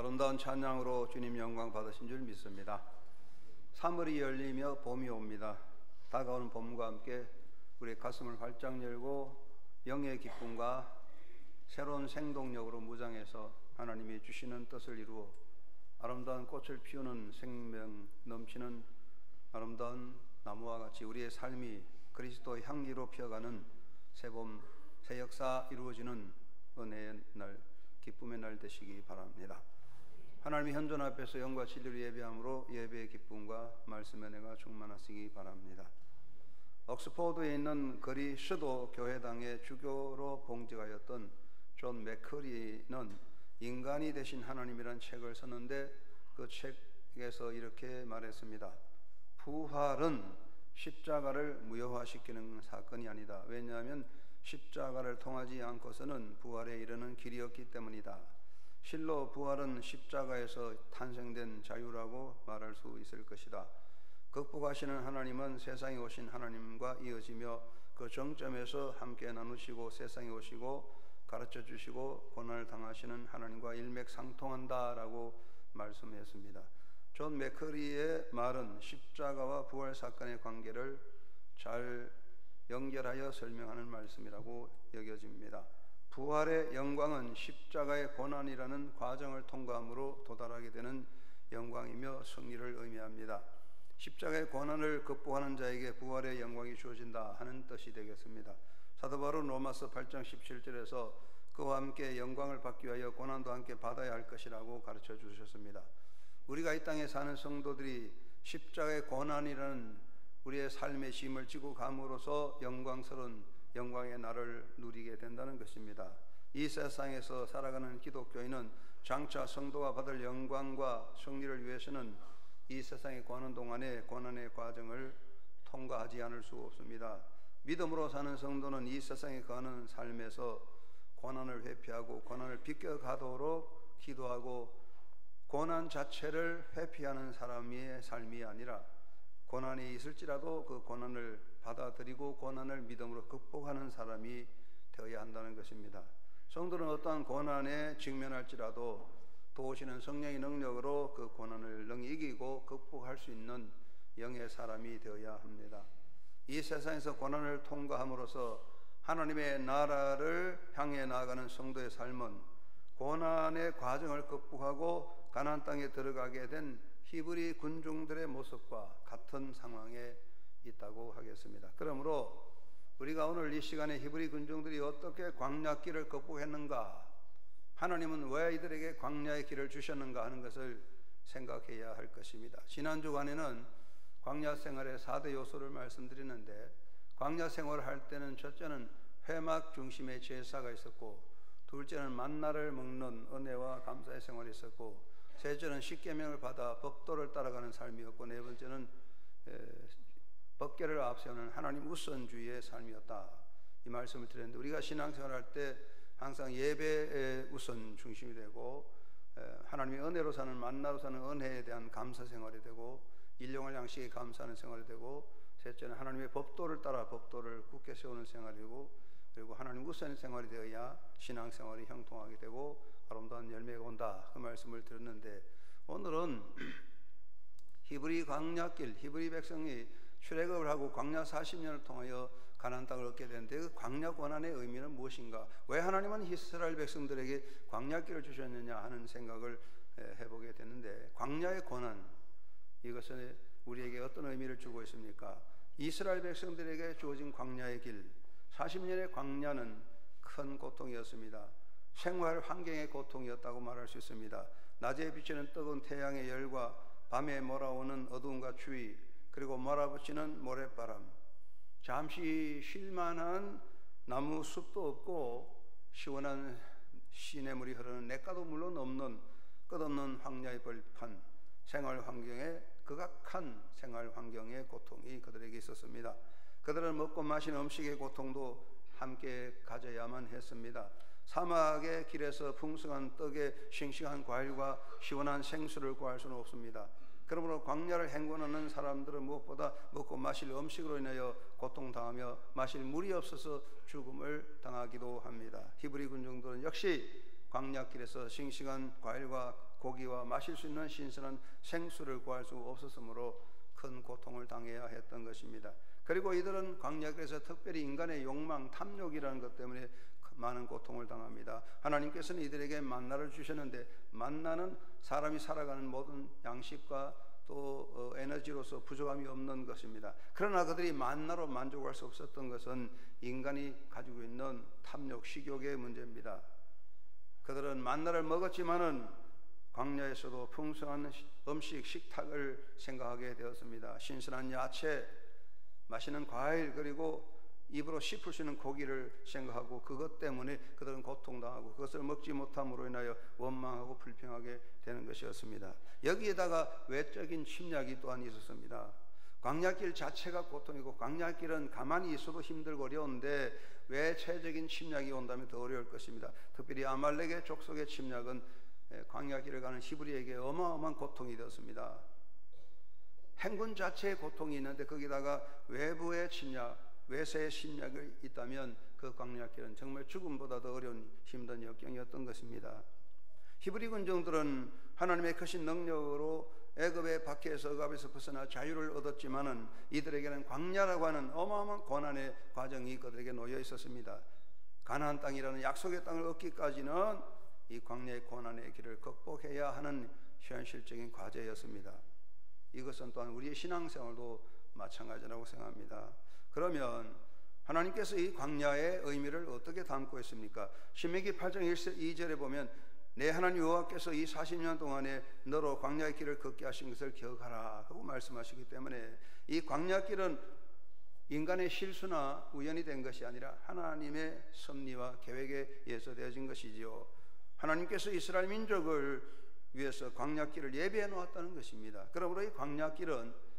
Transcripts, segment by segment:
아름다운 찬양으로 주님 영광 받으신 줄 믿습니다. 3월이 열리며 봄이 옵니다. 다가오는 봄과 함께 우리의 가슴을 활짝 열고 영의 기쁨과 새로운 생동력으로 무장해서 하나님이 주시는 뜻을 이루어 아름다운 꽃을 피우는 생명 넘치는 아름다운 나무와 같이 우리의 삶이 그리스도의 향기로 피어가는 새봄, 새 역사 이루어지는 은혜의 날, 기쁨의 날 되시기 바랍니다. 하나님의 현존 앞에서 영과 진리로 예배함으로 예배의 기쁨과 말씀의 은혜가 충만하시기 바랍니다. 옥스포드에 있는 거리 슈도 교회당의 주교로 봉직하였던 존 맥커리는 인간이 되신 하나님이라는 책을 썼는데 그 책에서 이렇게 말했습니다. 부활은 십자가를 무효화시키는 사건이 아니다. 왜냐하면 십자가를 통하지 않고서는 부활에 이르는 길이 없기 때문이다. 실로 부활은 십자가에서 탄생된 자유라고 말할 수 있을 것이다. 극복하시는 하나님은 세상에 오신 하나님과 이어지며 그 정점에서 함께 나누시고 세상에 오시고 가르쳐 주시고 고난을 당하시는 하나님과 일맥상통한다라고 말씀했습니다. 존 맥커리의 말은 십자가와 부활 사건의 관계를 잘 연결하여 설명하는 말씀이라고 여겨집니다. 부활의 영광은 십자가의 고난이라는 과정을 통과함으로 도달하게 되는 영광이며 승리를 의미합니다. 십자가의 고난을 극복하는 자에게 부활의 영광이 주어진다 하는 뜻이 되겠습니다. 사도 바울은 로마서 8장 17절에서 그와 함께 영광을 받기 위하여 고난도 함께 받아야 할 것이라고 가르쳐 주셨습니다. 우리가 이 땅에 사는 성도들이 십자가의 고난이라는 우리의 삶의 짐을 지고 감으로써 영광스러운 영광의 날을 누리게 된다는 것입니다. 이 세상에서 살아가는 기독교인은 장차 성도가 받을 영광과 승리를 위해서는 이 세상에 거하는 동안에 고난의 과정을 통과하지 않을 수 없습니다. 믿음으로 사는 성도는 이 세상에 거하는 삶에서 고난을 회피하고 고난을 비껴가도록 기도하고 고난 자체를 회피하는 사람의 삶이 아니라 고난이 있을지라도 그 고난을 받아들이고 고난을 믿음으로 극복하는 사람이 되어야 한다는 것입니다. 성도는 어떠한 고난에 직면할지라도 도우시는 성령의 능력으로 그 고난을 능히 이기고 극복할 수 있는 영의 사람이 되어야 합니다. 이 세상에서 고난을 통과함으로써 하나님의 나라를 향해 나아가는 성도의 삶은 고난의 과정을 극복하고 가나안 땅에 들어가게 된 히브리 군중들의 모습과 같은 상황에 있다고 하겠습니다. 그러므로 우리가 오늘 이 시간에 히브리 군중들이 어떻게 광야길을 극복했는가, 하나님은 왜 이들에게 광야의 길을 주셨는가 하는 것을 생각해야 할 것입니다. 지난 주간에는 광야 생활의 4대 요소를 말씀드리는데, 광야 생활을 할 때는 첫째는 회막 중심의 제사가 있었고, 둘째는 만나를 먹는 은혜와 감사의 생활이 있었고, 셋째는 십계명을 받아 법도를 따라가는 삶이었고, 네 번째는 법궤를 앞세우는 하나님 우선주의의 삶이었다. 이 말씀을 드렸는데, 우리가 신앙생활할 때 항상 예배의 우선 중심이 되고, 하나님의 은혜로 사는 만나로 사는 은혜에 대한 감사 생활이 되고, 일용할 양식에 감사하는 생활이 되고, 셋째는 하나님의 법도를 따라 법도를 굳게 세우는 생활이고, 그리고 하나님 우선의 생활이 되어야 신앙생활이 형통하게 되고 아름다운 열매가 온다, 그 말씀을 드렸는데, 오늘은 히브리 광야길, 히브리 백성이 출애굽을 하고 광야 40년을 통하여 가나안 땅을 얻게 되는데, 그 광야 고난의 의미는 무엇인가, 왜 하나님은 이스라엘 백성들에게 광야길을 주셨느냐 하는 생각을 해보게 되는데, 광야의 고난, 이것은 우리에게 어떤 의미를 주고 있습니까? 이스라엘 백성들에게 주어진 광야의 길, 40년의 광야는 큰 고통이었습니다. 생활 환경의 고통이었다고 말할 수 있습니다. 낮에 비치는 뜨거운 태양의 열과 밤에 몰아오는 어두움과 추위, 그리고 몰아붙이는 모래바람, 잠시 쉴만한 나무 숲도 없고 시원한 시냇물이 흐르는 냇가도 물론 없는 끝없는 황야의 벌판, 생활 환경에 극악한 생활 환경의 고통이 그들에게 있었습니다. 그들은 먹고 마신 음식의 고통도 함께 가져야만 했습니다. 사막의 길에서 풍성한 떡에 싱싱한 과일과 시원한 생수를 구할 수는 없습니다. 그러므로 광야를 행군하는 사람들은 무엇보다 먹고 마실 음식으로 인하여 고통당하며 마실 물이 없어서 죽음을 당하기도 합니다. 히브리 군중들은 역시 광야길에서 싱싱한 과일과 고기와 마실 수 있는 신선한 생수를 구할 수 없었으므로 큰 고통을 당해야 했던 것입니다. 그리고 이들은 광야길에서 특별히 인간의 욕망, 탐욕이라는 것 때문에 많은 고통을 당합니다. 하나님께서는 이들에게 만나를 주셨는데 만나는 사람이 살아가는 모든 양식과 또 에너지로서 부족함이 없는 것입니다. 그러나 그들이 만나로 만족할 수 없었던 것은 인간이 가지고 있는 탐욕, 식욕의 문제입니다. 그들은 만나를 먹었지만은 광야에서도 풍성한 음식, 식탁을 생각하게 되었습니다. 신선한 야채, 맛있는 과일, 그리고 입으로 씹을 수 있는 고기를 생각하고 그것 때문에 그들은 고통당하고 그것을 먹지 못함으로 인하여 원망하고 불평하게 되는 것이었습니다. 여기에다가 외적인 침략이 또한 있었습니다. 광야길 자체가 고통이고 광야길은 가만히 있어도 힘들고 어려운데 외체적인 침략이 온다면 더 어려울 것입니다. 특별히 아말렉의 족속의 침략은 광야길을 가는 히브리에게 어마어마한 고통이 되었습니다. 행군 자체의 고통이 있는데 거기다가 외부의 침략, 외세의 침략이 있다면 그 광야길은 정말 죽음보다 더 어려운 힘든 역경이었던 것입니다. 히브리 군정들은 하나님의 크신 능력으로 애굽의 박해에서 억압에서 벗어나 자유를 얻었지만은 이들에게는 광야라고 하는 어마어마한 고난의 과정이 그들에게 놓여 있었습니다. 가나안 땅이라는 약속의 땅을 얻기까지는 이 광야의 고난의 길을 극복해야 하는 현실적인 과제였습니다. 이것은 또한 우리의 신앙생활도 마찬가지라고 생각합니다. 그러면 하나님께서 이 광야의 의미를 어떻게 담고 있습니까? 신명기 8장 2절에 보면 내 하나님 여호와께서 이 40년 동안에 너로 광야의 길을 걷게 하신 것을 기억하라 하고 말씀하시기 때문에 이 광야길은 인간의 실수나 우연이 된 것이 아니라 하나님의 섭리와 계획에 의해서 되어진 것이지요. 하나님께서 이스라엘 민족을 위해서 광야길을 예비해 놓았다는 것입니다. 그러므로 이 광야길은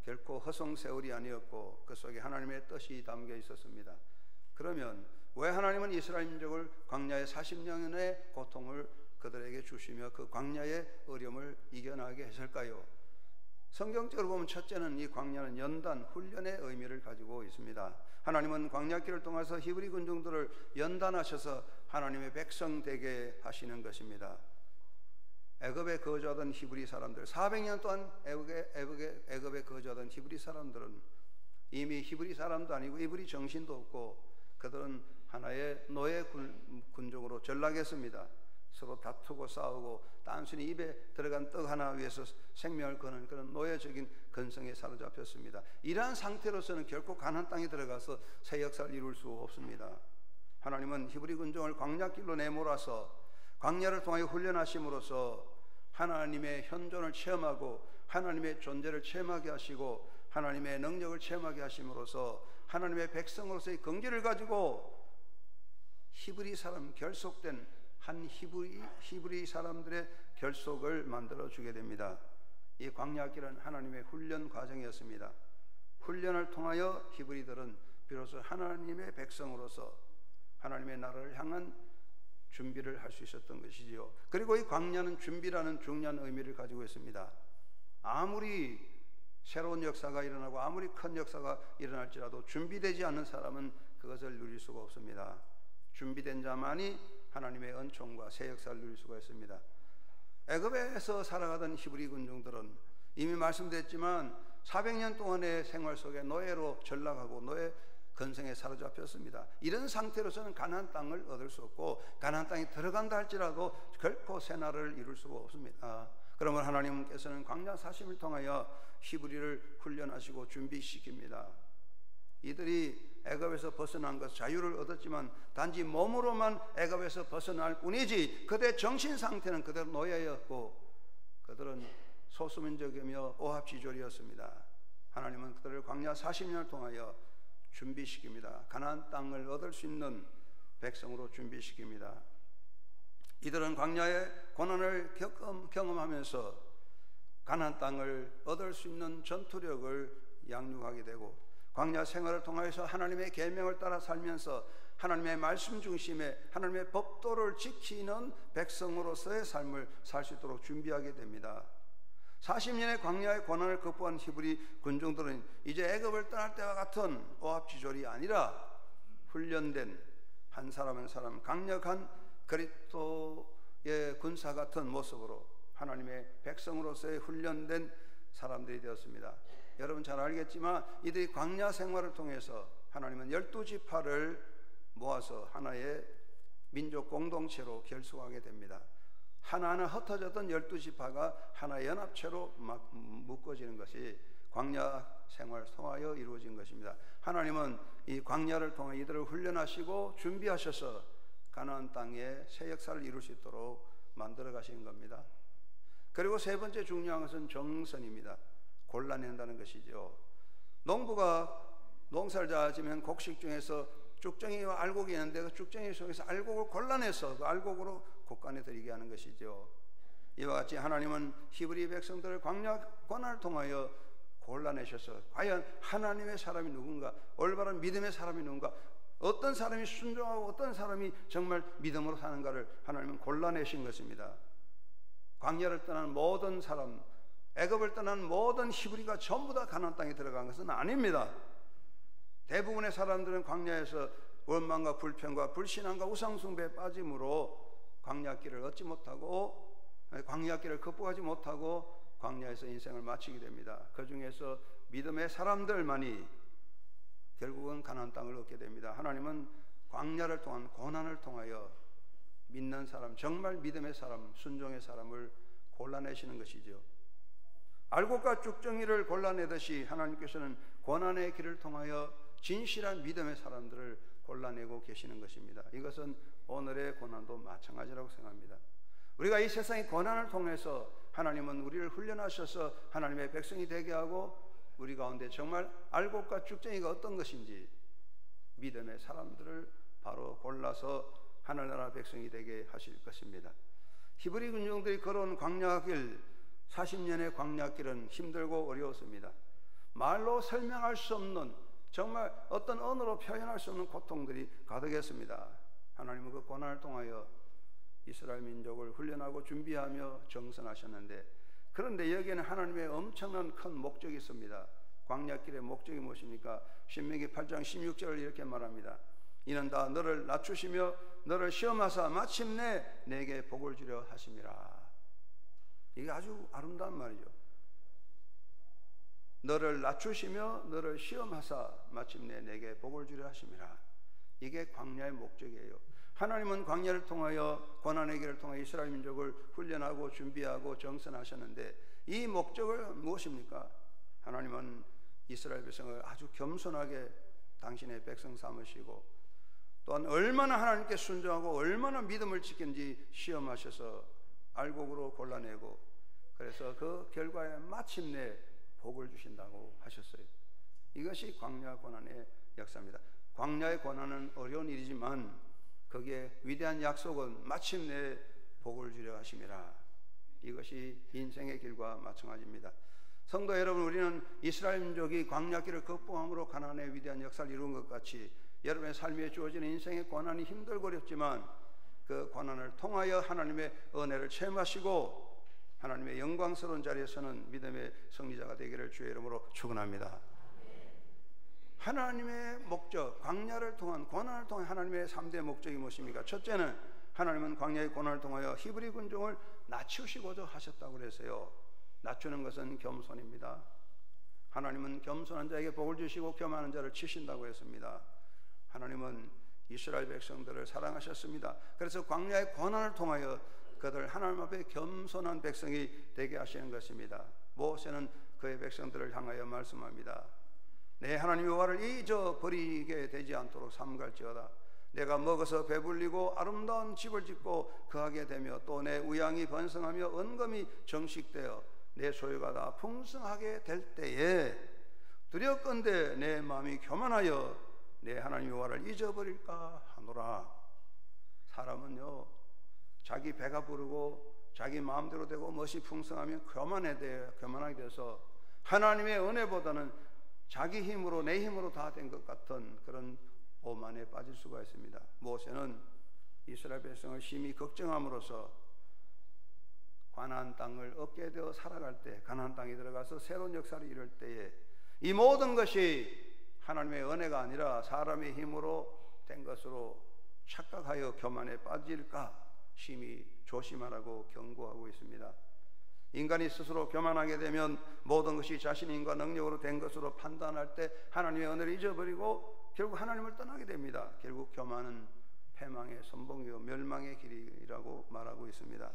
결코 허송세월이 아니었고 그 속에 하나님의 뜻이 담겨 있었습니다. 그러면 왜 하나님은 이스라엘 민족을 광야의 40년의 고통을 그들에게 주시며 그 광야의 어려움을 이겨나게 했을까요? 성경적으로 보면 첫째는 이 광야는 연단, 훈련의 의미를 가지고 있습니다. 하나님은 광야길을 통해서 히브리 군중들을 연단하셔서 하나님의 백성 되게 하시는 것입니다. 애굽에 거주하던 히브리 사람들, 400년 동안 애굽에 거주하던 히브리 사람들은 이미 히브리 사람도 아니고 히브리 정신도 없고 그들은 하나의 노예 군종으로 전락했습니다. 서로 다투고 싸우고 단순히 입에 들어간 떡 하나 위해서 생명을 거는 그런 노예적인 근성에 사로잡혔습니다. 이러한 상태로서는 결코 가나안 땅에 들어가서 새 역사를 이룰 수 없습니다. 하나님은 히브리 군종을 광야길로 내몰아서 광야를 통하여 훈련하심으로써 하나님의 현존을 체험하고 하나님의 존재를 체험하게 하시고 하나님의 능력을 체험하게 하심으로써 하나님의 백성으로서의 긍지를 가지고 히브리 사람 결속된 한 히브리 사람들의 결속을 만들어 주게 됩니다. 이 광야길은 하나님의 훈련 과정이었습니다. 훈련을 통하여 히브리들은 비로소 하나님의 백성으로서 하나님의 나라를 향한 준비를 할 수 있었던 것이지요. 그리고 이 광야는 준비라는 중요한 의미를 가지고 있습니다. 아무리 새로운 역사가 일어나고 아무리 큰 역사가 일어날지라도 준비되지 않는 사람은 그것을 누릴 수가 없습니다. 준비된 자만이 하나님의 은총과 새 역사를 누릴 수가 있습니다. 애굽에서 살아가던 히브리 군중들은 이미 말씀드렸지만 400년 동안의 생활 속에 노예로 전락하고 노예 근성에 사로잡혔습니다. 이런 상태로서는 가나안 땅을 얻을 수 없고 가나안 땅에 들어간다 할지라도 결코 새 나라를 이룰 수가 없습니다. 그러면 하나님께서는 광야 40을 통하여 히브리를 훈련하시고 준비시킵니다. 이들이 애굽에서 벗어난 것 자유를 얻었지만 단지 몸으로만 애굽에서 벗어날 뿐이지 그들의 정신 상태는 그대로 노예였고 그들은 소수민족이며 오합지졸이었습니다. 하나님은 그들을 광야 40년을 통하여 준비시킵니다. 가나안 땅을 얻을 수 있는 백성으로 준비시킵니다. 이들은 광야의 고난을 경험하면서 가나안 땅을 얻을 수 있는 전투력을 양육하게 되고 광야 생활을 통해서 하나님의 계명을 따라 살면서 하나님의 말씀 중심의 하나님의 법도를 지키는 백성으로서의 삶을 살 수 있도록 준비하게 됩니다. 40년의 광야의 고난을 극복한 히브리 군중들은 이제 애굽을 떠날 때와 같은 오합지졸이 아니라 훈련된 한 사람 한 사람 강력한 그리스도의 군사 같은 모습으로 하나님의 백성으로서의 훈련된 사람들이 되었습니다. 여러분 잘 알겠지만 이들이 광야 생활을 통해서 하나님은 12지파를 모아서 하나의 민족 공동체로 결속하게 됩니다. 하나하나 흩어졌던 12지파가 하나의 연합체로 막 묶어지는 것이 광야 생활을 통하여 이루어진 것입니다. 하나님은 이 광야를 통해 이들을 훈련하시고 준비하셔서 가나안 땅에 새 역사를 이룰 수 있도록 만들어 가시는 겁니다. 그리고 세 번째 중요한 것은 정선입니다. 골라낸다는 것이죠. 농부가 농사를 지으면 곡식 중에서 쭉정이와 알곡이 있는데 그 쭉정이 속에서 알곡을 골라내서 그 알곡으로 곡간에 들이게 하는 것이죠. 이와 같이 하나님은 히브리 백성들을 광야 고난을 통하여 골라내셔서 과연 하나님의 사람이 누군가, 올바른 믿음의 사람이 누군가, 어떤 사람이 순종하고 어떤 사람이 정말 믿음으로 사는가를 하나님은 골라내신 것입니다. 광야를 떠난 모든 사람, 애굽을 떠난 모든 히브리가 전부 다 가나안 땅에 들어간 것은 아닙니다. 대부분의 사람들은 광야에서 원망과 불평과 불신앙과 우상숭배에 빠짐으로 광야길을 얻지 못하고, 광야길을 극복하지 못하고 광야에서 인생을 마치게 됩니다. 그 중에서 믿음의 사람들만이 결국은 가나안 땅을 얻게 됩니다. 하나님은 광야를 통한 고난을 통하여 믿는 사람, 정말 믿음의 사람, 순종의 사람을 골라내시는 것이죠. 알곡과 쭉정이를 골라내듯이 하나님께서는 고난의 길을 통하여 진실한 믿음의 사람들을 골라내고 계시는 것입니다. 이것은 오늘의 고난도 마찬가지라고 생각합니다. 우리가 이 세상의 고난을 통해서 하나님은 우리를 훈련하셔서 하나님의 백성이 되게 하고 우리 가운데 정말 알곡과 쭉정이가 어떤 것인지 믿음의 사람들을 바로 골라서 하늘나라 백성이 되게 하실 것입니다. 히브리 군중들이 걸어온 광야길, 40년의 광야길은 힘들고 어려웠습니다. 말로 설명할 수 없는, 정말 어떤 언어로 표현할 수 없는 고통들이 가득했습니다. 하나님은 그 고난을 통하여 이스라엘 민족을 훈련하고 준비하며 정선하셨는데, 그런데 여기에는 하나님의 엄청난 큰 목적이 있습니다. 광야길의 목적이 무엇입니까? 신명기 8장 16절을 이렇게 말합니다. 이는 다 너를 낮추시며 너를 시험하사 마침내 내게 복을 주려 하심이라. 이게 아주 아름다운 말이죠. 너를 낮추시며 너를 시험하사 마침내 내게 복을 주려 하심이라. 이게 광야의 목적이에요. 하나님은 광야를 통하여 고난의 길을 통해 이스라엘 민족을 훈련하고 준비하고 정선하셨는데, 이 목적을 무엇입니까? 하나님은 이스라엘 백성을 아주 겸손하게 당신의 백성 삼으시고, 또한 얼마나 하나님께 순종하고 얼마나 믿음을 지킨지 시험하셔서 알곡으로 골라내고, 그래서 그 결과에 마침내 복을 주신다고 하셨어요. 이것이 광야 고난의 역사입니다. 광야의 고난은 어려운 일이지만 거기에 위대한 약속은 마침내 복을 주려 하심이라. 이것이 인생의 길과 마찬가지입니다. 성도 여러분, 우리는 이스라엘 민족이 광야길을 극복함으로 가나안의 위대한 역사를 이룬 것 같이 여러분의 삶에 주어지는 인생의 고난이 힘들고 어렵지만 그 고난을 통하여 하나님의 은혜를 체험하시고 하나님의 영광스러운 자리에서는 믿음의 승리자가 되기를 주의 이름으로 축원합니다. 하나님의 목적, 광야를 통한 고난을 통한 하나님의 3대 목적이 무엇입니까? 첫째는 하나님은 광야의 고난을 통하여 히브리 군종을 낮추시고자 하셨다고 그랬어요. 낮추는 것은 겸손입니다. 하나님은 겸손한 자에게 복을 주시고 교만한 자를 치신다고 했습니다. 하나님은 이스라엘 백성들을 사랑하셨습니다. 그래서 광야의 고난을 통하여 그들 하나님 앞에 겸손한 백성이 되게 하시는 것입니다. 모세는 그의 백성들을 향하여 말씀합니다. 내 하나님 여호와를 잊어버리게 되지 않도록 삼갈지어다. 내가 먹어서 배불리고 아름다운 집을 짓고 거하게 되며 또 내 우양이 번성하며 은검이 정식되어 내 소유가 다 풍성하게 될 때에 두렵건대 내 마음이 교만하여 내 하나님 여호와를 잊어버릴까 하노라. 사람은요, 자기 배가 부르고 자기 마음대로 되고 멋이 풍성하면 교만하게 돼서 하나님의 은혜보다는 자기 힘으로, 내 힘으로 다 된 것 같은 그런 오만에 빠질 수가 있습니다. 모세는 이스라엘 백성을 심히 걱정함으로써 가나안 땅을 얻게 되어 살아갈 때, 가나안 땅에 들어가서 새로운 역사를 이룰 때에 이 모든 것이 하나님의 은혜가 아니라 사람의 힘으로 된 것으로 착각하여 교만에 빠질까 심히 조심하라고 경고하고 있습니다. 인간이 스스로 교만하게 되면 모든 것이 자신의 인과 능력으로 된 것으로 판단할 때 하나님의 은혜를 잊어버리고 결국 하나님을 떠나게 됩니다. 결국 교만은 패망의 선봉이요 멸망의 길이라고 말하고 있습니다.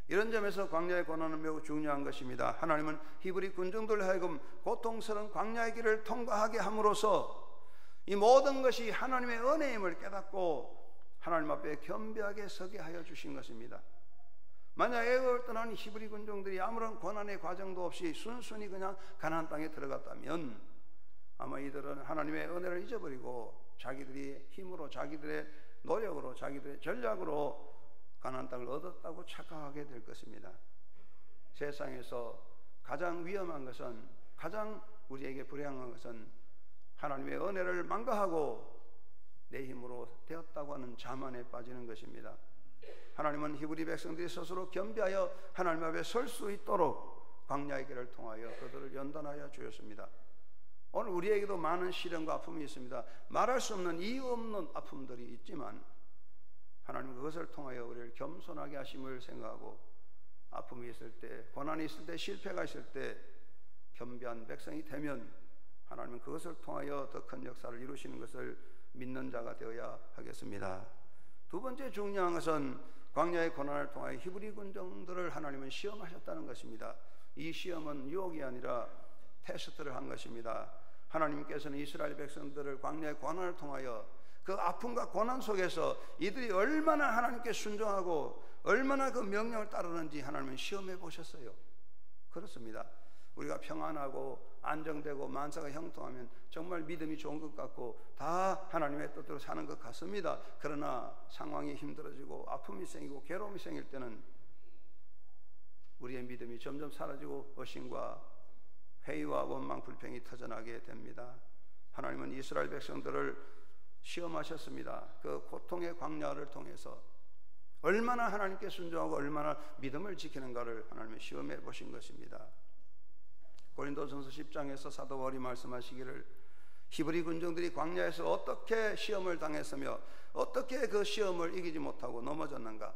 이런 점에서 광야의 고난은 매우 중요한 것입니다. 하나님은 히브리 군중들 하여금 고통스러운 광야의 길을 통과하게 함으로써 이 모든 것이 하나님의 은혜임을 깨닫고 하나님 앞에 겸비하게 서게 하여 주신 것입니다. 만약 애굽을 떠나는 히브리 군중들이 아무런 고난의 과정도 없이 순순히 그냥 가나안 땅에 들어갔다면 아마 이들은 하나님의 은혜를 잊어버리고 자기들이 힘으로, 자기들의 노력으로, 자기들의 전략으로 가나안 땅을 얻었다고 착각하게 될 것입니다. 세상에서 가장 위험한 것은, 가장 우리에게 불행한 것은 하나님의 은혜를 망가하고 내 힘으로 되었다고 하는 자만에 빠지는 것입니다. 하나님은 히브리 백성들이 스스로 겸비하여 하나님 앞에 설 수 있도록 광야의 길을 통하여 그들을 연단하여 주었습니다. 오늘 우리에게도 많은 시련과 아픔이 있습니다. 말할 수 없는 이유 없는 아픔들이 있지만 하나님은 그것을 통하여 우리를 겸손하게 하심을 생각하고 아픔이 있을 때, 고난이 있을 때, 실패가 있을 때 겸비한 백성이 되면 하나님은 그것을 통하여 더 큰 역사를 이루시는 것을 믿는 자가 되어야 하겠습니다. 두 번째 중요한 것은 광야의 고난을 통하여 히브리 군중들을 하나님은 시험하셨다는 것입니다. 이 시험은 유혹이 아니라 테스트를 한 것입니다. 하나님께서는 이스라엘 백성들을 광야의 고난을 통하여 그 아픔과 고난 속에서 이들이 얼마나 하나님께 순종하고 얼마나 그 명령을 따르는지 하나님은 시험해 보셨어요. 그렇습니다. 우리가 평안하고 안정되고 만사가 형통하면 정말 믿음이 좋은 것 같고 다 하나님의 뜻대로 사는 것 같습니다. 그러나 상황이 힘들어지고 아픔이 생기고 괴로움이 생길 때는 우리의 믿음이 점점 사라지고 의심과 회의와 원망 불평이 터져나게 됩니다. 하나님은 이스라엘 백성들을 시험하셨습니다. 그 고통의 광야를 통해서 얼마나 하나님께 순종하고 얼마나 믿음을 지키는가를 하나님이 시험해 보신 것입니다. 고린도전서 10장에서 사도 바울이 말씀하시기를 히브리 군중들이 광야에서 어떻게 시험을 당했으며 어떻게 그 시험을 이기지 못하고 넘어졌는가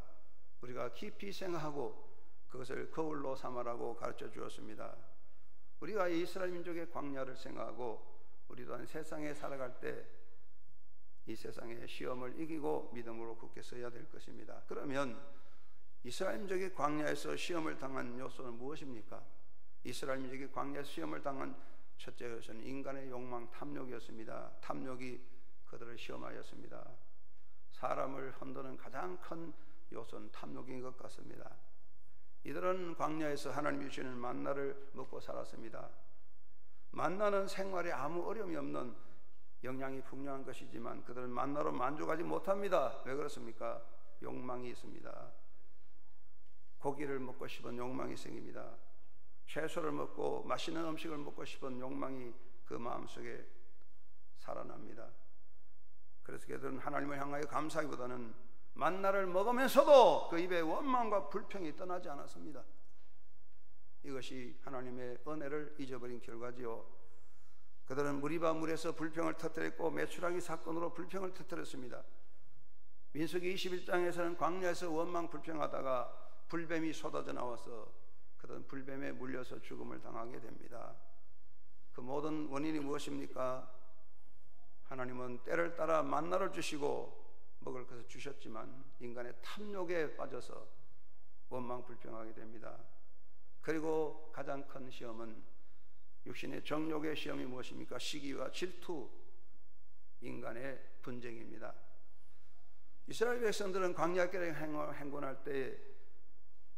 우리가 깊이 생각하고 그것을 거울로 삼으라고 가르쳐 주었습니다. 우리가 이스라엘 민족의 광야를 생각하고 우리 또한 세상에 살아갈 때 이 세상의 시험을 이기고 믿음으로 굳게 서야 될 것입니다. 그러면 이스라엘 민족의 광야에서 시험을 당한 요소는 무엇입니까? 이스라엘 민족이 광야에서 시험을 당한 첫째 요소는 인간의 욕망, 탐욕이었습니다. 탐욕이 그들을 시험하였습니다. 사람을 흔드는 가장 큰 요소는 탐욕인 것 같습니다. 이들은 광야에서 하나님이 주시는 만나를 먹고 살았습니다. 만나는 생활에 아무 어려움이 없는 영양이 풍요한 것이지만 그들은 만나로 만족하지 못합니다. 왜 그렇습니까? 욕망이 있습니다. 고기를 먹고 싶은 욕망이 생깁니다. 채소를 먹고 맛있는 음식을 먹고 싶은 욕망이 그 마음속에 살아납니다. 그래서 그들은 하나님을 향하여 감사하기보다는 만나를 먹으면서도 그 입에 원망과 불평이 떠나지 않았습니다. 이것이 하나님의 은혜를 잊어버린 결과지요. 그들은 무리바 물에서 불평을 터뜨렸고 메추라기 사건으로 불평을 터뜨렸습니다. 민수기 21장에서는 광야에서 원망 불평하다가 불뱀이 쏟아져 나와서 그들은 불뱀에 물려서 죽음을 당하게 됩니다. 그 모든 원인이 무엇입니까? 하나님은 때를 따라 만나를 주시고 먹을 것을 주셨지만 인간의 탐욕에 빠져서 원망 불평하게 됩니다. 그리고 가장 큰 시험은 육신의 정욕의 시험이 무엇입니까? 시기와 질투, 인간의 분쟁입니다. 이스라엘 백성들은 광야길에 행군할 때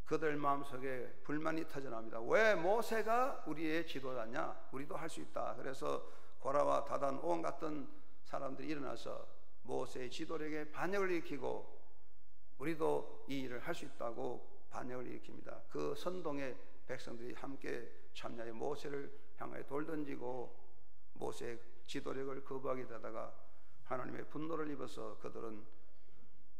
그들 마음속에 불만이 터져나옵니다. 왜 모세가 우리의 지도자냐? 우리도 할 수 있다. 그래서 고라와 다단 온 같은 사람들이 일어나서 모세의 지도력에 반역을 일으키고 우리도 이 일을 할 수 있다고 반역을 일으킵니다. 그 선동에 백성들이 함께 참여해 모세를 향하여 돌 던지고 모세의 지도력을 거부하게 되다가 하나님의 분노를 입어서 그들은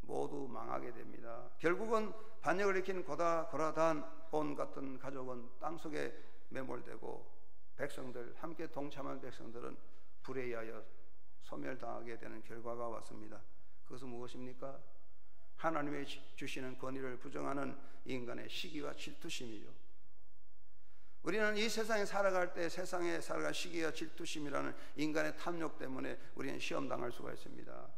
모두 망하게 됩니다. 결국은 반역을 일으킨 고라단 온 같은 가족은 땅속에 매몰되고 백성들 함께 동참한 백성들은 불에 의하여 소멸당하게 되는 결과가 왔습니다. 그것은 무엇입니까? 하나님의 주시는 권위를 부정하는 인간의 시기와 질투심이죠. 우리는 이 세상에 살아갈 때 세상에 살아갈 시기와 질투심이라는 인간의 탐욕 때문에 우리는 시험당할 수가 있습니다.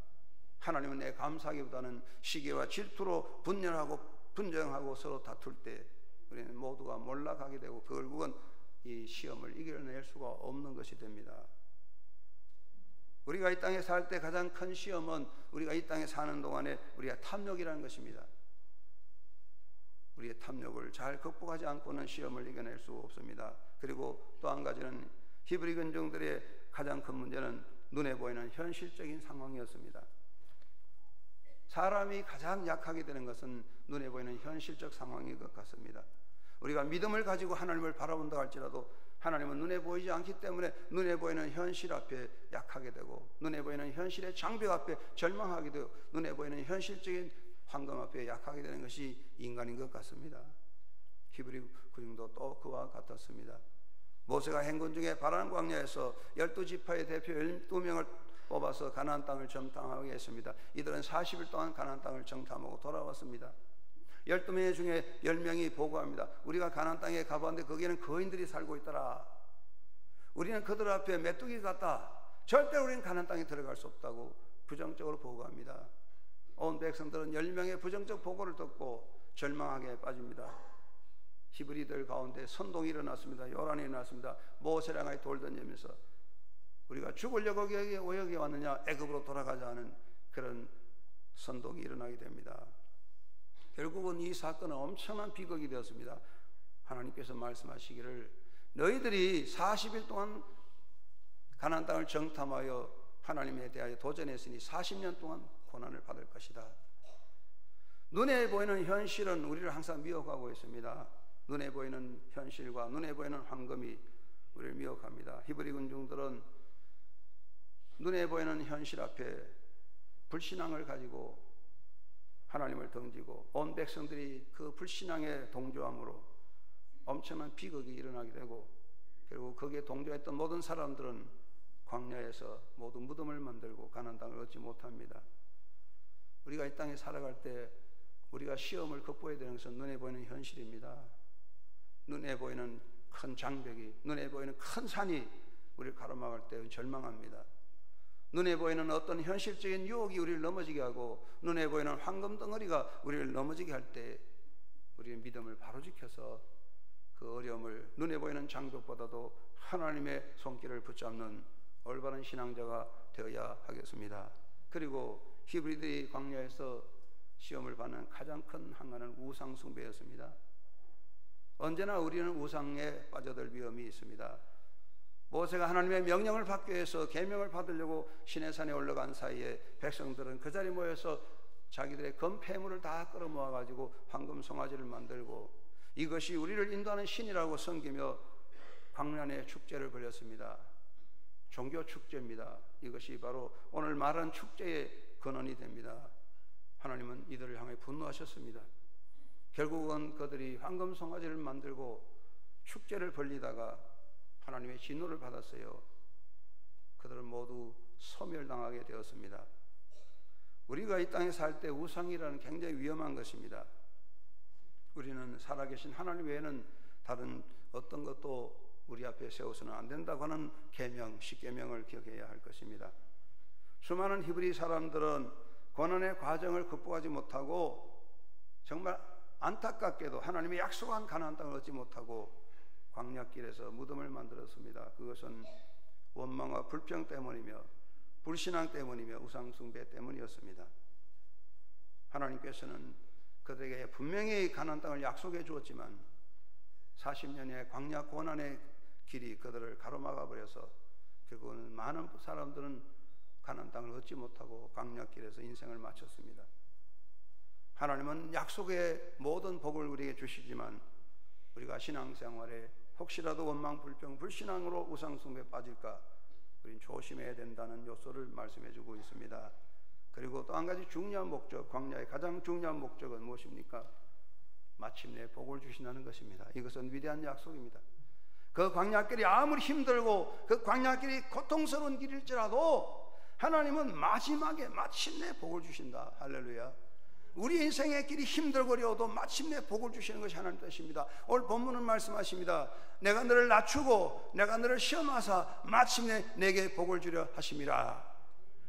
하나님은 내 감사하기보다는 시기와 질투로 분쟁하고 서로 다툴 때 우리는 모두가 몰락하게 되고 결국은 이 시험을 이겨낼 수가 없는 것이 됩니다. 우리가 이 땅에 살 때 가장 큰 시험은 우리가 이 땅에 사는 동안에 우리가 탐욕이라는 것입니다. 우리의 탐욕을 잘 극복하지 않고는 시험을 이겨낼 수 없습니다. 그리고 또 한 가지는 히브리 군중들의 가장 큰 문제는 눈에 보이는 현실적인 상황이었습니다. 사람이 가장 약하게 되는 것은 눈에 보이는 현실적 상황인 것 같습니다. 우리가 믿음을 가지고 하나님을 바라본다 할지라도 하나님은 눈에 보이지 않기 때문에 눈에 보이는 현실 앞에 약하게 되고 눈에 보이는 현실의 장벽 앞에 절망하게 되고 눈에 보이는 현실적인 황금 앞에 약하게 되는 것이 인간인 것 같습니다. 히브리 군중도 또 그와 같았습니다. 모세가 행군 중에 바란 광야에서 12지파의 대표 12명을 뽑아서 가나안 땅을 정탐하게 했습니다. 이들은 40일 동안 가나안 땅을 정탐하고 돌아왔습니다. 12명 중에 10명이 보고합니다. 우리가 가나안 땅에 가봤는데 거기에는 거인들이 살고 있더라. 우리는 그들 앞에 메뚜기 같다. 절대로 우리는 가나안 땅에 들어갈 수 없다고 부정적으로 보고합니다. 온 백성들은 10명의 부정적 보고를 듣고 절망하게 빠집니다. 히브리들 가운데 선동이 일어났습니다. 요란이 일어났습니다. 모세랑 같이 돌 던지면서 우리가 죽으려고 여기 왔느냐, 애굽으로 돌아가자 하는 그런 선동이 일어나게 됩니다. 결국은 이 사건은 엄청난 비극이 되었습니다. 하나님께서 말씀하시기를 너희들이 40일 동안 가나안 땅을 정탐하여 하나님에 대하여 도전했으니 40년 동안 고난을 받을 것이다. 눈에 보이는 현실은 우리를 항상 미혹하고 있습니다. 눈에 보이는 현실과 눈에 보이는 황금이 우리를 미혹합니다. 히브리 군중들은 눈에 보이는 현실 앞에 불신앙을 가지고 하나님을 던지고 온 백성들이 그 불신앙에 동조함으로 엄청난 비극이 일어나게 되고 결국 거기에 동조했던 모든 사람들은 광야에서 모두 무덤을 만들고 가나안 땅을 얻지 못합니다. 우리가 이 땅에 살아갈 때 우리가 시험을 극복해야 되는 것은 눈에 보이는 현실입니다. 눈에 보이는 큰 장벽이, 눈에 보이는 큰 산이 우리를 가로막을 때 절망합니다. 눈에 보이는 어떤 현실적인 유혹이 우리를 넘어지게 하고 눈에 보이는 황금 덩어리가 우리를 넘어지게 할 때 우리의 믿음을 바로 지켜서 그 어려움을 눈에 보이는 장벽보다도 하나님의 손길을 붙잡는 올바른 신앙자가 되어야 하겠습니다. 그리고 히브리들이 광야에서 시험을 받는 가장 큰 한간은 우상 숭배였습니다. 언제나 우리는 우상에 빠져들 위험이 있습니다. 모세가 하나님의 명령을 받기 위해서 계명을 받으려고 시내산에 올라간 사이에 백성들은 그 자리에 모여서 자기들의 금폐물을 다 끌어모아 가지고 황금 송아지를 만들고 이것이 우리를 인도하는 신이라고 섬기며 광란의 축제를 벌였습니다. 종교 축제입니다. 이것이 바로 오늘 말한 축제의 근원이 됩니다. 하나님은 이들을 향해 분노하셨습니다. 결국은 그들이 황금 송아지를 만들고 축제를 벌리다가 하나님의 진노를 받았어요. 그들은 모두 소멸당하게 되었습니다. 우리가 이 땅에 살 때 우상이라는 굉장히 위험한 것입니다. 우리는 살아계신 하나님 외에는 다른 어떤 것도 우리 앞에 세워서는 안 된다고 하는 계명, 십계명을 기억해야 할 것입니다. 수많은 히브리 사람들은 고난의 과정을 극복하지 못하고 정말 안타깝게도 하나님의 약속한 가나안 땅을 얻지 못하고 광야길에서 무덤을 만들었습니다. 그것은 원망과 불평 때문이며 불신앙 때문이며 우상숭배 때문이었습니다. 하나님께서는 그들에게 분명히 가나안 땅을 약속해 주었지만 40년의 광야 고난의 길이 그들을 가로막아 버려서 결국은 많은 사람들은 가나안 땅을 얻지 못하고 광야길에서 인생을 마쳤습니다. 하나님은 약속의 모든 복을 우리에게 주시지만 우리가 신앙생활에 혹시라도 원망, 불평, 불신앙으로 우상숭배에 빠질까 우리는 조심해야 된다는 요소를 말씀해 주고 있습니다. 그리고 또 한 가지 중요한 목적, 광야의 가장 중요한 목적은 무엇입니까? 마침내 복을 주신다는 것입니다. 이것은 위대한 약속입니다. 그 광야길이 아무리 힘들고 그 광야길이 고통스러운 길일지라도 하나님은 마지막에 마침내 복을 주신다. 할렐루야. 우리 인생의 길이 힘들고 어려워도 마침내 복을 주시는 것이 하나님 뜻입니다. 오늘 본문은 말씀하십니다. 내가 너를 낮추고 내가 너를 시험하사 마침내 내게 복을 주려 하심이라.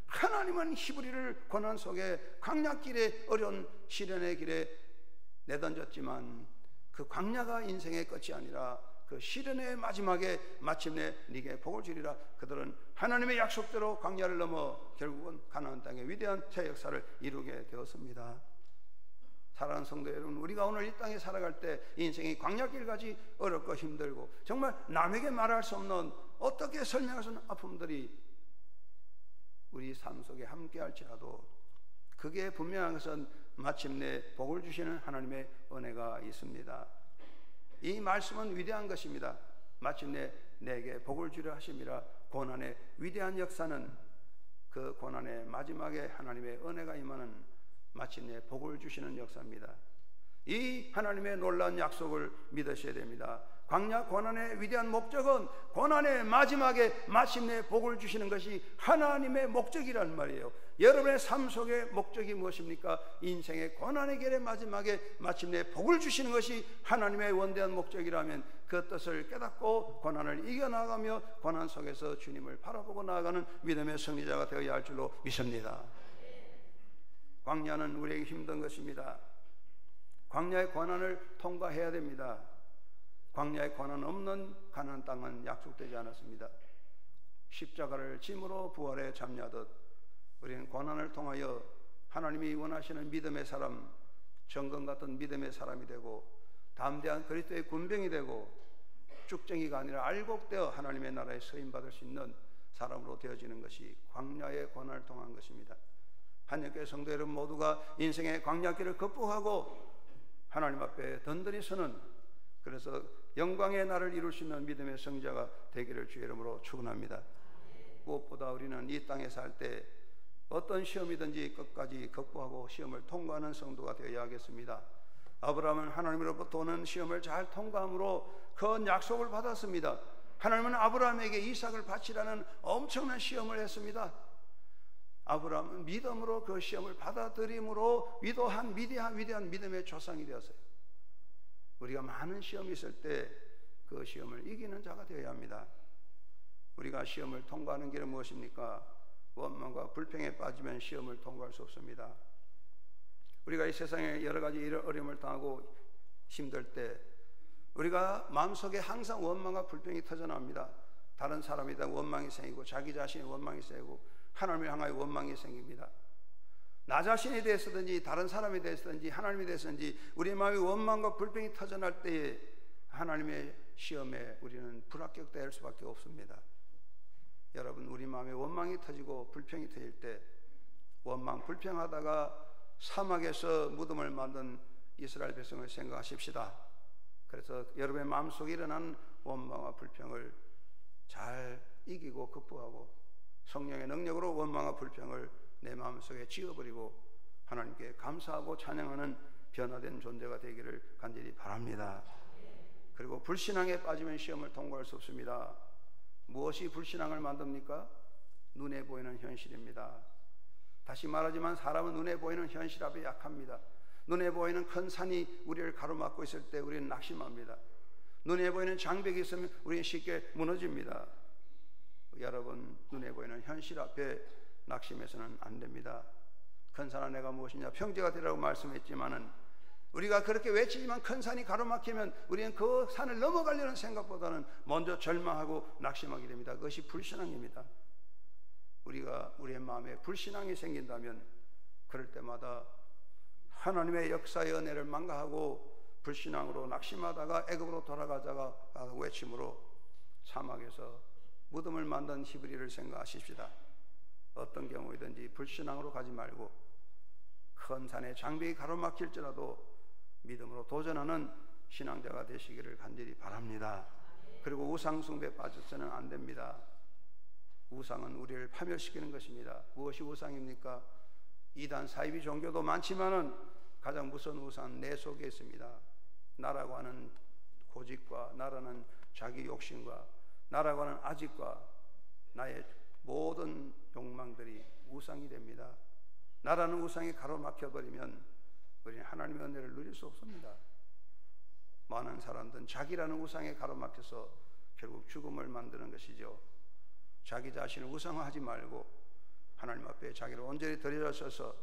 하나님은 히브리를 고난 속에 광야길에 어려운 시련의 길에 내던졌지만 그 광야가 인생의 끝이 아니라 그 시련의 마지막에 마침내 네게 복을 주리라. 그들은 하나님의 약속대로 광야를 넘어 결국은 가나안 땅의 위대한 새 역사를 이루게 되었습니다. 사랑하는 성도 여러분, 우리가 오늘 이 땅에 살아갈 때 인생이 광야길까지 어렵고 힘들고 정말 남에게 말할 수 없는, 어떻게 설명할 수 없는 아픔들이 우리 삶 속에 함께 할지라도 그게 분명한 것은 마침내 복을 주시는 하나님의 은혜가 있습니다. 이 말씀은 위대한 것입니다. 마침내 내게 복을 주려 하심이라. 고난의 위대한 역사는 그 고난의 마지막에 하나님의 은혜가 임하는 마침내 복을 주시는 역사입니다. 이 하나님의 놀라운 약속을 믿으셔야 됩니다. 광야 고난의 위대한 목적은 고난의 마지막에 마침내 복을 주시는 것이 하나님의 목적이란 말이에요. 여러분의 삶 속의 목적이 무엇입니까? 인생의 고난의 길의 마지막에 마침내 복을 주시는 것이 하나님의 원대한 목적이라면 그 뜻을 깨닫고 고난을 이겨나가며 고난 속에서 주님을 바라보고 나아가는 믿음의 승리자가 되어야 할 줄로 믿습니다. 광야는 우리에게 힘든 것입니다. 광야의 고난을 통과해야 됩니다. 광야의 고난 없는 가나안 땅은 약속되지 않았습니다. 십자가를 짐으로 부활에 참여하듯 우리는 고난을 통하여 하나님이 원하시는 믿음의 사람, 정금 같은 믿음의 사람이 되고 담대한 그리스도의 군병이 되고 쭉정이가 아니라 알곡되어 하나님의 나라에 서임받을 수 있는 사람으로 되어지는 것이 광야의 고난을 통한 것입니다. 한영교회 성도 여러분 모두가 인생의 광야길을 극복하고 하나님 앞에 든든히 서는, 그래서 영광의 날을 이룰 수 있는 믿음의 성자가 되기를 주의 이름으로 축원합니다. 무엇보다 우리는 이 땅에 살 때 어떤 시험이든지 끝까지 극복하고 시험을 통과하는 성도가 되어야 하겠습니다. 아브라함은 하나님으로부터 오는 시험을 잘 통과함으로 그 약속을 받았습니다. 하나님은 아브라함에게 이삭을 바치라는 엄청난 시험을 했습니다. 아브라함은 믿음으로 그 시험을 받아들임으로 위대한 믿음의 조상이 되었어요. 우리가 많은 시험이 있을 때 그 시험을 이기는 자가 되어야 합니다. 우리가 시험을 통과하는 길은 무엇입니까? 원망과 불평에 빠지면 시험을 통과할 수 없습니다. 우리가 이 세상에 여러 가지 어려움을 당하고 힘들 때 우리가 마음속에 항상 원망과 불평이 터져나옵니다. 다른 사람에 대한 원망이 생기고 자기 자신의 원망이 생기고 하나님을 향하여 원망이 생깁니다. 나 자신에 대해서든지 다른 사람에 대해서든지 하나님에 대해서든지 우리 마음에 원망과 불평이 터져날 때에 하나님의 시험에 우리는 불합격될 수밖에 없습니다. 여러분, 우리 마음에 원망이 터지고 불평이 터질 때 원망 불평하다가 사막에서 무덤을 만든 이스라엘 백성을 생각하십시다. 그래서 여러분의 마음속에 일어난 원망과 불평을 잘 이기고 극복하고 성령의 능력으로 원망과 불평을 내 마음속에 지워버리고 하나님께 감사하고 찬양하는 변화된 존재가 되기를 간절히 바랍니다. 그리고 불신앙에 빠지면 시험을 통과할 수 없습니다. 무엇이 불신앙을 만듭니까? 눈에 보이는 현실입니다. 다시 말하지만 사람은 눈에 보이는 현실 앞에 약합니다. 눈에 보이는 큰 산이 우리를 가로막고 있을 때 우리는 낙심합니다. 눈에 보이는 장벽이 있으면 우리는 쉽게 무너집니다. 여러분, 눈에 보이는 현실 앞에 낙심해서는 안 됩니다. 큰 산아 내가 무엇이냐 평지가 되라고 말씀했지만은 우리가 그렇게 외치지만 큰 산이 가로막히면 우리는 그 산을 넘어가려는 생각보다는 먼저 절망하고 낙심하게 됩니다. 그것이 불신앙입니다. 우리가 우리의 마음에 불신앙이 생긴다면 그럴 때마다 하나님의 역사의 은혜를 망각하고 불신앙으로 낙심하다가 애굽으로 돌아가다가 외침으로 사막에서 무덤을 만든 히브리를 생각하십시다. 어떤 경우이든지 불신앙으로 가지 말고 큰 산에 장벽이 가로막힐지라도 믿음으로 도전하는 신앙자가 되시기를 간절히 바랍니다. 그리고 우상 숭배에 빠져서는 안 됩니다. 우상은 우리를 파멸시키는 것입니다. 무엇이 우상입니까? 이단 사이비 종교도 많지만은 가장 무서운 우상은 내 속에 있습니다. 나라고 하는 고집과 나라는 자기 욕심과 나라고 하는 아집과 나의 모든 욕망들이 우상이 됩니다. 나라는 우상이 가로막혀버리면 우리는 하나님의 은혜를 누릴 수 없습니다. 많은 사람들은 자기라는 우상에 가로막혀서 결국 죽음을 만드는 것이죠. 자기 자신을 우상화하지 말고 하나님 앞에 자기를 온전히 드려져서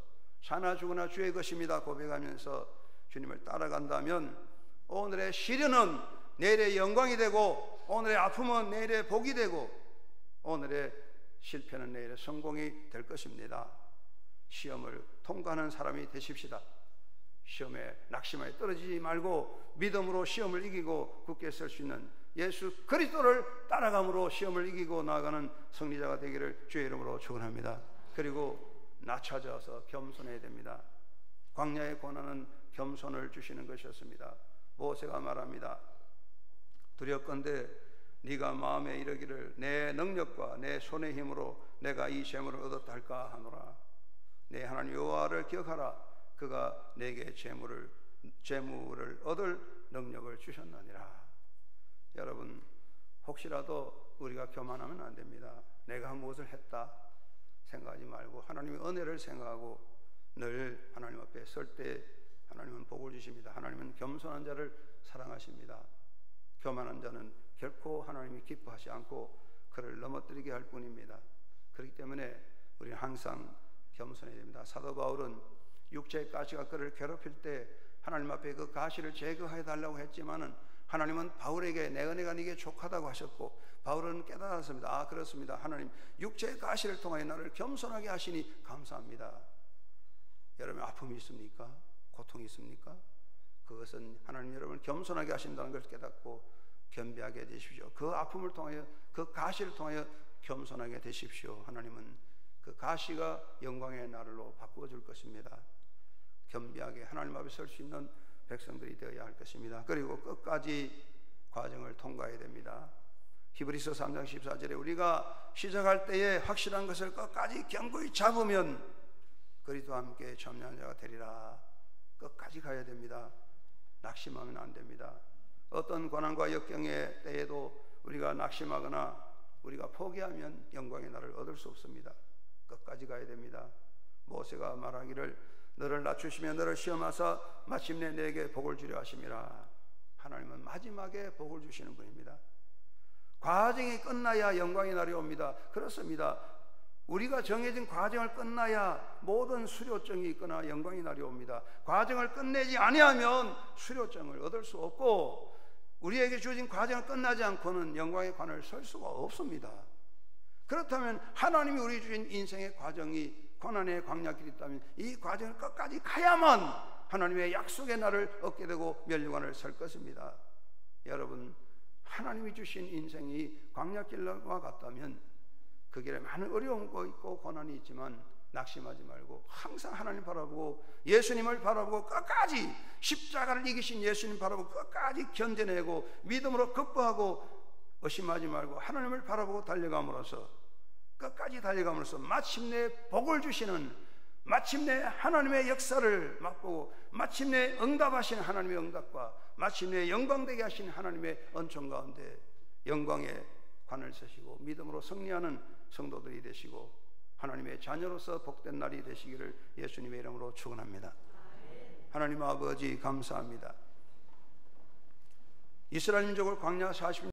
사나 죽으나 주의 것입니다 고백하면서 주님을 따라간다면 오늘의 시련은 내일의 영광이 되고, 오늘의 아픔은 내일의 복이 되고, 오늘의 실패는 내일의 성공이 될 것입니다. 시험을 통과하는 사람이 되십시다. 시험에 낙심하여 떨어지지 말고 믿음으로 시험을 이기고 굳게 설 수 있는 예수 그리스도를 따라감으로 시험을 이기고 나아가는 승리자가 되기를 주의 이름으로 축원합니다. 그리고 나 찾아서 겸손해야 됩니다. 광야의 고난은 겸손을 주시는 것이었습니다. 모세가 말합니다. 두렵건대 네가 마음에 이르기를 내 능력과 내 손의 힘으로 내가 이 재물을 얻었다 할까 하노라. 내 하나님 여호와를 기억하라. 그가 내게 재물을 얻을 능력을 주셨느니라. 여러분, 혹시라도 우리가 교만하면 안 됩니다. 내가 무엇을 했다 생각하지 말고 하나님의 은혜를 생각하고 늘 하나님 앞에 설 때 하나님은 복을 주십니다. 하나님은 겸손한 자를 사랑하십니다. 교만한 자는 결코 하나님이 기뻐하지 않고 그를 넘어뜨리게 할 뿐입니다. 그렇기 때문에 우리는 항상 겸손해야 됩니다. 사도 바울은 육체의 가시가 그를 괴롭힐 때 하나님 앞에 그 가시를 제거해 달라고 했지만은 하나님은 바울에게 내 은혜가 네게 족하다고 하셨고, 바울은 깨달았습니다. 아, 그렇습니다. 하나님 육체의 가시를 통하여 나를 겸손하게 하시니 감사합니다. 여러분, 아픔이 있습니까? 고통이 있습니까? 그것은 하나님 여러분을 겸손하게 하신다는 걸 깨닫고 겸비하게 되십시오. 그 아픔을 통하여, 그 가시를 통하여 겸손하게 되십시오. 하나님은 그 가시가 영광의 나를로 바꾸어 줄 것입니다. 겸비하게 하나님 앞에 설 수 있는 백성들이 되어야 할 것입니다. 그리고 끝까지 과정을 통과해야 됩니다. 히브리서 3장 14절에 우리가 시작할 때에 확실한 것을 끝까지 견고히 잡으면 그리스도와 함께 참여한 자가 되리라. 끝까지 가야 됩니다. 낙심하면 안 됩니다. 어떤 고난과 역경의 때에도 우리가 낙심하거나 우리가 포기하면 영광의 날을 얻을 수 없습니다. 끝까지 가야 됩니다. 모세가 말하기를 너를 낮추시며 너를 시험하사 마침내 내게 복을 주려 하심이라. 하나님은 마지막에 복을 주시는 분입니다. 과정이 끝나야 영광의 날이 옵니다. 그렇습니다. 우리가 정해진 과정을 끝나야 모든 수료증이 있거나 영광의 날이 옵니다. 과정을 끝내지 아니하면 수료증을 얻을 수 없고, 우리에게 주어진 과정을 끝나지 않고는 영광의 관을 설 수가 없습니다. 그렇다면 하나님이 우리 주신 인생의 과정이 고난의 광야길이 있다면 이 과정을 끝까지 가야만 하나님의 약속의 날을 얻게 되고 멸류관을 설 것입니다. 여러분, 하나님이 주신 인생이 광야길과 같다면 그 길에 많은 어려움도 있고 고난이 있지만 낙심하지 말고 항상 하나님 바라보고 예수님을 바라보고 끝까지 십자가를 이기신 예수님 바라보고 끝까지 견뎌내고 믿음으로 극복하고 의심하지 말고 하나님을 바라보고 달려감으로써, 끝까지 달려감으로써 마침내 복을 주시는, 마침내 하나님의 역사를 맛보고 마침내 응답하시는 하나님의 응답과 마침내 영광되게 하신 하나님의 은총 가운데 영광의 관을 서시고 믿음으로 승리하는 성도들이 되시고 하나님의 자녀로서 복된 날이 되시기를 예수님의 이름으로 축원합니다. 하나님 아버지 감사합니다. 이스라엘 민족을 광야 40년